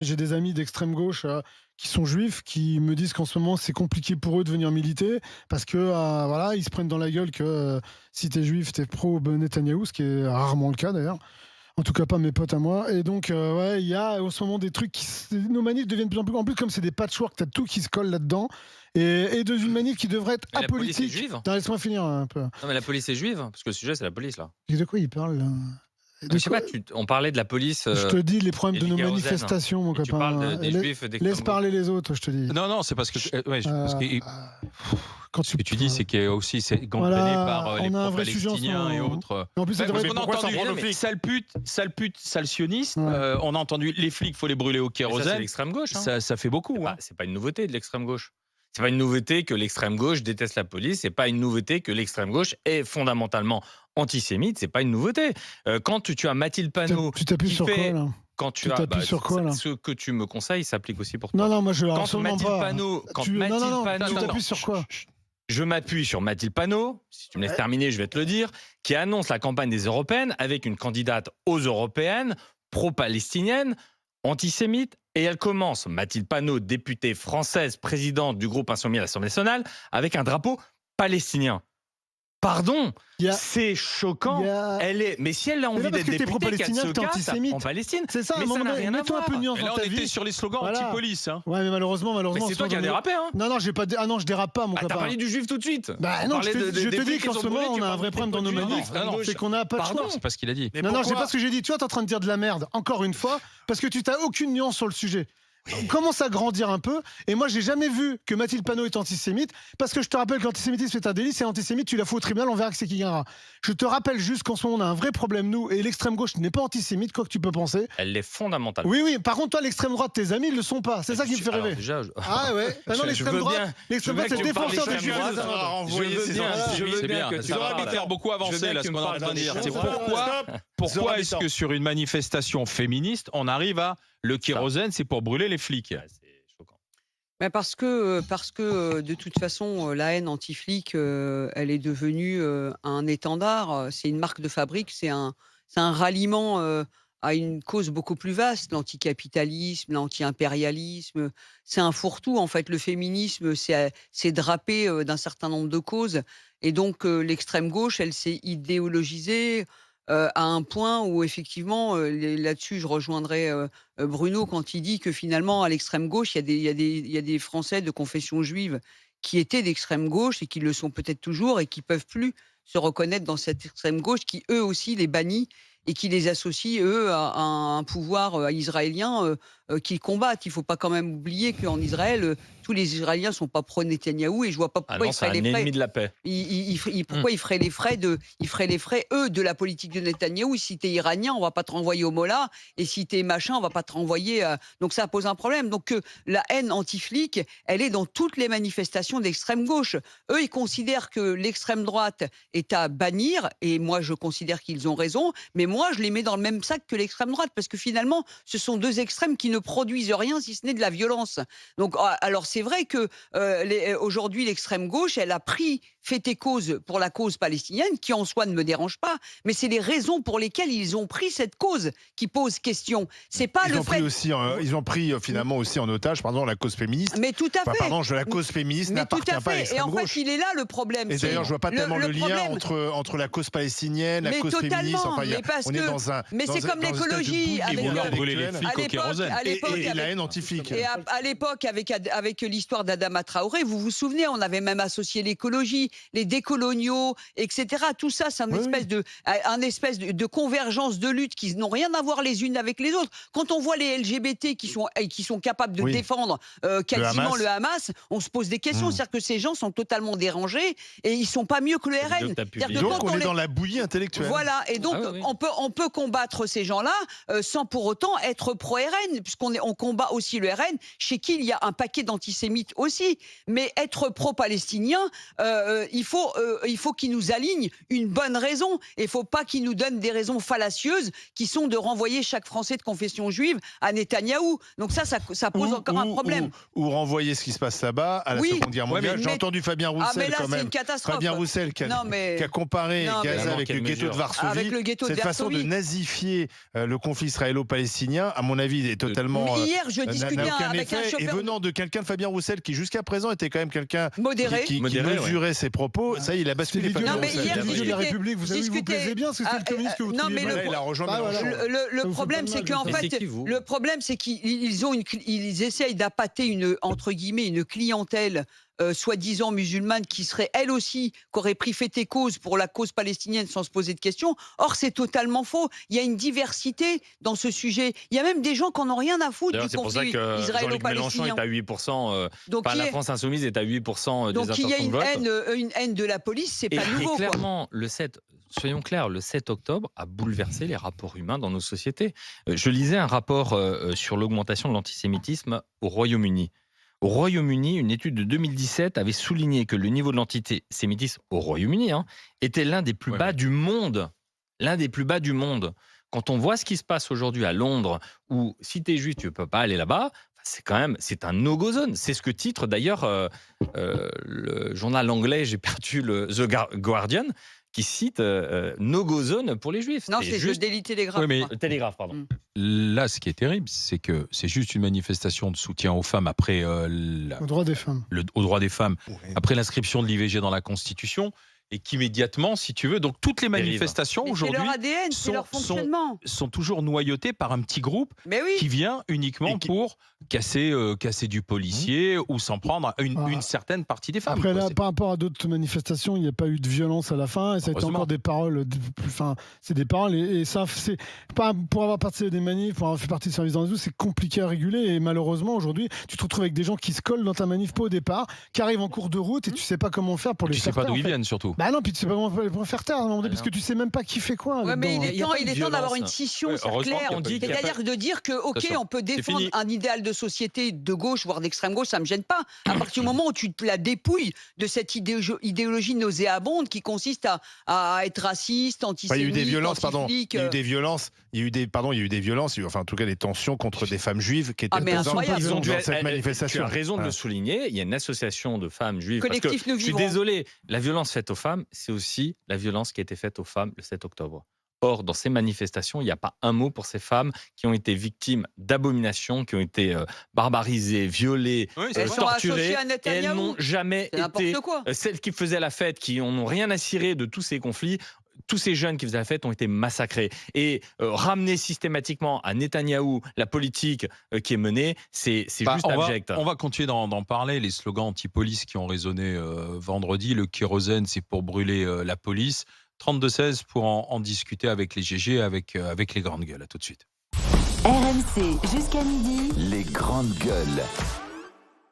J'ai des amis d'extrême gauche qui sont juifs, qui me disent qu'en ce moment c'est compliqué pour eux de venir militer parce que voilà, ils se prennent dans la gueule que si t'es juif, t'es pro Netanyahou, ce qui est rarement le cas d'ailleurs. En tout cas, pas mes potes à moi. Et donc, ouais, il y a en ce moment des trucs nos manifs deviennent de plus en plus. En plus, comme c'est des patchwork, t'as tout qui se colle là-dedans. Et dans une manif qui devrait être Mais la police est apolitique. juive. Attends, laisse-moi finir un peu. Non, mais la police est juive, parce que le sujet, c'est la police, là. De quoi il parle là? Je sais pas, on parlait de la police. Je te dis les et problèmes de du nos kérosène. manifestations, mon Et tu copain. parles des juifs d'extrême Laisse gauche. parler les autres, je te dis. Non, c'est parce que, parce que Quand ce que tu dis, c'est qu'il y a aussi c'est gangréné Voilà, par les on a un vrai sujet en ce pro-palestiniens et moment. autres. En plus, ça Parce devrait- qu'on a pourquoi ça entendu branle aux flics sale pute, sale sioniste. Ouais. On a entendu les flics, faut les brûler au Mais ça, c'est kérosène. l'extrême gauche. Hein. Ça fait beaucoup. Hein. C'est pas une nouveauté de l'extrême gauche. C'est pas une nouveauté que l'extrême gauche déteste la police. C'est pas une nouveauté que l'extrême gauche est fondamentalement antisémite. C'est pas une nouveauté. Quand tu as Mathilde Panot, Tu t'appuies qui sur fait- quoi là? quand Tu t'appuies sur quoi, là? ce que tu me conseilles s'applique aussi pour toi. Non, moi je Quand absolument Mathilde pas. Panot, Tu t'appuies sur quoi? Je m'appuie sur Mathilde Panot, si tu me laisses terminer, je vais te le dire, qui annonce la campagne des européennes avec une candidate aux européennes, pro-palestinienne, antisémite, et elle commence, Mathilde Panot, députée française, présidente du groupe Insoumis à l'Assemblée nationale, avec un drapeau palestinien. Pardon, Il y a- c'est choquant. il y a- Mais si elle a envie là, parce d'être que t'es députée, qu'elle pro-palestinien, se que t'es casse antisémite. en Palestine. C'est ça, à un mais ça moment n'a donné, rien à mets-toi un voir. peu de nuance Et là, dans on ta était vie. sur les slogans Voilà. anti-police. Hein. Ouais, mais malheureusement. Mais c'est toi qui as dérapé, hein. Non, j'ai pas. Ah non, je dérape pas, mon T'as copain. parlé du juif tout de suite. Bah On non, parlait je te des dis flics qu'en qui ce sont moment, brûlés, on tu a un parles vrai des problème dans nos potes juifs. manifs. Non, C'est qu'on a pas de choix. Pardon. C'est pas ce qu'il a dit. Mais Non, j'ai pourquoi pas ce que j'ai dit. Tu vois, t'es en train de dire de la merde, encore une fois, parce que tu t'as aucune nuance sur le sujet. Commence à grandir un peu. Et moi, j'ai jamais vu que Mathilde Panot est antisémite, parce que je te rappelle que l'antisémitisme est un délit, c'est antisémite, tu la fous au tribunal, on verra que c'est qui gagnera. Je te rappelle juste qu'en ce moment, on a un vrai problème, nous, et l'extrême gauche n'est pas antisémite, quoi que tu peux penser. Elle l'est fondamentalement. Oui, par contre, toi, l'extrême droite, tes amis, ils le sont pas. C'est ça qui me fait Alors, rêver. déjà, Ah ouais. Bah non, je l'extrême veux droite, bien- l'extrême je veux droite, c'est bien que tu me défenseur parles des des juifs. juifs. Ça va renvoyer veux ces bien, antisémites. je veux C'est bien bien. que tu Ça parles. va faire beaucoup Je veux avancer bien là que ce tu qu'on me est en train de parles dire. des C'est juifs. pourquoi est-ce que sur une manifestation féministe, on arrive à le kérosène, c'est pour brûler les flics. Ouais, c'est choquant. Parce que de toute façon, la haine anti-flic, elle est devenue un étendard. C'est une marque de fabrique. C'est un ralliement à une cause beaucoup plus vaste, l'anticapitalisme, l'anti-impérialisme. C'est un fourre-tout. En fait, le féminisme, c'est drapé d'un certain nombre de causes. Et donc, l'extrême gauche, elle s'est idéologisée à un point où effectivement, là-dessus, je rejoindrai Bruno quand il dit que finalement, à l'extrême gauche, il y a des Français de confession juive qui étaient d'extrême gauche et qui le sont peut-être toujours et qui peuvent plus se reconnaître dans cette extrême gauche qui, eux aussi, les bannit et qui les associe, eux, à un pouvoir israélien qu'ils combattent. Il ne faut pas quand même oublier qu'en Israël, tous les Israéliens ne sont pas pro-Netanyahou et je ne vois pas Ah pourquoi non, ils c'est feraient un les frais. ennemi de la paix. Pourquoi ils feraient les frais eux de la politique de Netanyahou? Si t'es iranien, on va pas te renvoyer au Mollah, et si t'es machin, on va pas te renvoyer. Donc ça pose un problème. Donc la haine anti-flic, elle est dans toutes les manifestations d'extrême gauche. Eux, ils considèrent que l'extrême droite est à bannir, et moi je considère qu'ils ont raison. Mais moi, je les mets dans le même sac que l'extrême droite, parce que finalement, ce sont deux extrêmes qui ne produisent rien si ce n'est de la violence. Donc alors c'est vrai que aujourd'hui l'extrême gauche, elle a fait et cause pour la cause palestinienne, qui en soi ne me dérange pas, mais c'est les raisons pour lesquelles ils ont pris cette cause qui pose question. C'est pas Ils le ont pris fait. aussi, ils ont pris finalement aussi en otage, pardon, la cause féministe. Mais tout à Enfin, fait. pardon, la cause féministe Mais tout n'appartient à pas à fait. Et l'extrême en gauche. fait, il est là le problème. Et d'ailleurs, je vois pas tellement le lien problème. entre la cause palestinienne, la Mais cause féministe. totalement, Enfin, mais parce on est que- dans un. mais c'est comme dans un espèce de l'écologie, bouillie avec- Et vouloir intellectuelle. brûler les flics au kérosène. Et la haine anti-flic. Et à l'époque, avec l'histoire d'Adama Traoré, vous vous souvenez, on avait même associé l'écologie, les décoloniaux, etc. Tout ça, c'est un espèce de convergence de luttes qui n'ont rien à voir les unes avec les autres. Quand on voit les LGBT qui sont capables de défendre quasiment le Hamas, on se pose des questions. C'est-à-dire que ces gens sont totalement dérangés et ils sont pas mieux que le RN. Donc on est dans la bouillie intellectuelle. Voilà, et donc on peut combattre ces gens-là sans pour autant être pro-RN, puisqu'on combat aussi le RN, chez qui il y a un paquet d'antisémites aussi. Mais être pro-palestinien, il faut qu'il nous aligne une bonne raison. Et il ne faut pas qu'il nous donne des raisons fallacieuses qui sont de renvoyer chaque Français de confession juive à Netanyahou. Donc ça pose encore un problème. Ou renvoyer ce qui se passe là-bas à la Seconde Guerre mondiale. J'ai entendu Fabien Roussel quand même. C'est une catastrophe. Fabien Roussel qui a comparé Gaza avec le ghetto de Varsovie. Cette façon de nazifier le conflit israélo-palestinien, à mon avis, est totalement... Hier, je discutais avec un chauffeur... Et venant de quelqu'un de Fabien Roussel, qui jusqu'à présent était quand même quelqu'un modéré, qui mesurait ses propos, ça, il a basculé. Non, mais hier, de la République, vous savez, vous plaisez bien, c'est le communiste que vous trouviez mal. Il a rejoint le problème, c'est qu'en fait, le problème, c'est qu'ils essayent d'appâter entre guillemets, une clientèle soi-disant musulmane qui serait elle aussi, qui aurait pris fait et cause pour la cause palestinienne sans se poser de questions. Or, c'est totalement faux. Il y a une diversité dans ce sujet. Il y a même des gens qui n'en ont rien à foutre du conflit israélo-palestinien. C'est pour ça que Jean-Luc Mélenchon est à 8%, la France insoumise est à 8% des intentions de vote. Donc il y a une haine de la police, c'est pas nouveau. Et clairement, soyons clairs, le 7 octobre a bouleversé les rapports humains dans nos sociétés. Je lisais un rapport sur l'augmentation de l'antisémitisme au Royaume-Uni. Au Royaume-Uni, une étude de 2017 avait souligné que le niveau de l'antisémitisme au Royaume-Uni était l'un des plus bas du monde. L'un des plus bas du monde. Quand on voit ce qui se passe aujourd'hui à Londres, où si tu es juif, tu ne peux pas aller là-bas, c'est un no-go zone. C'est ce que titre d'ailleurs le journal anglais, j'ai perdu The Guardian, qui cite no-go zone pour les juifs. Non, c'est juste Daily Telegraph. Oui, mais Télégraphe, pardon. Là, ce qui est terrible, c'est que c'est juste une manifestation de soutien aux femmes après aux droits des femmes. Aux droits des femmes, après l'inscription de l'IVG dans la Constitution. Et qu'immédiatement, si tu veux, donc toutes les manifestations aujourd'hui leur ADN, c'est leur fonctionnement. sont toujours noyautées par un petit groupe qui vient uniquement pour casser du policier ou s'en prendre à une certaine partie des femmes. Après, là, par rapport à d'autres manifestations, il n'y a pas eu de violence à la fin, et ça a été encore des paroles. C'est des paroles, et ça, c'est pas pour avoir participé des manifs, pour avoir fait partie du service d'ordre, c'est compliqué à réguler. Et malheureusement, aujourd'hui, tu te retrouves avec des gens qui se collent dans ta manif pas au départ, qui arrivent en cours de route, et tu sais pas comment faire pour les faire taire. Tu sais pas d'où ils viennent surtout. Bah non, puis tu sais pas comment faire taire à un moment donné, parce que tu sais même pas qui fait quoi. Ouais, mais il est temps d'avoir une scission claire. C'est-à-dire de dire que, on peut défendre un idéal de société de gauche, voire d'extrême gauche, ça me gêne pas. À partir du moment où tu te la dépouilles de cette idéologie nauséabonde qui consiste à être raciste, antisémite, il y a eu des violences, anti-flic. Il y a eu des violences, enfin en tout cas des tensions contre des femmes juives qui étaient présentes dans cette manifestation. Tu as raison de le souligner. Il y a une association de femmes juives. Collectif Nous Vivrons. Je suis désolé, la violence faite aux femmes, c'est aussi la violence qui a été faite aux femmes le 7 octobre. Or, dans ces manifestations, il n'y a pas un mot pour ces femmes qui ont été victimes d'abominations, qui ont été barbarisées, violées, torturées. Et elles n'ont jamais été celles qui faisaient la fête, qui n'ont rien à cirer de tous ces conflits. Tous ces jeunes qui faisaient la fête ont été massacrés. Et ramener systématiquement à Netanyahou la politique qui est menée, c'est juste abject. On va continuer d'en parler. Les slogans anti-police qui ont résonné vendredi. Le kérosène, c'est pour brûler la police. 32-16 pour en discuter avec les GG, avec les grandes gueules. À tout de suite. RMC jusqu'à midi. Les grandes gueules.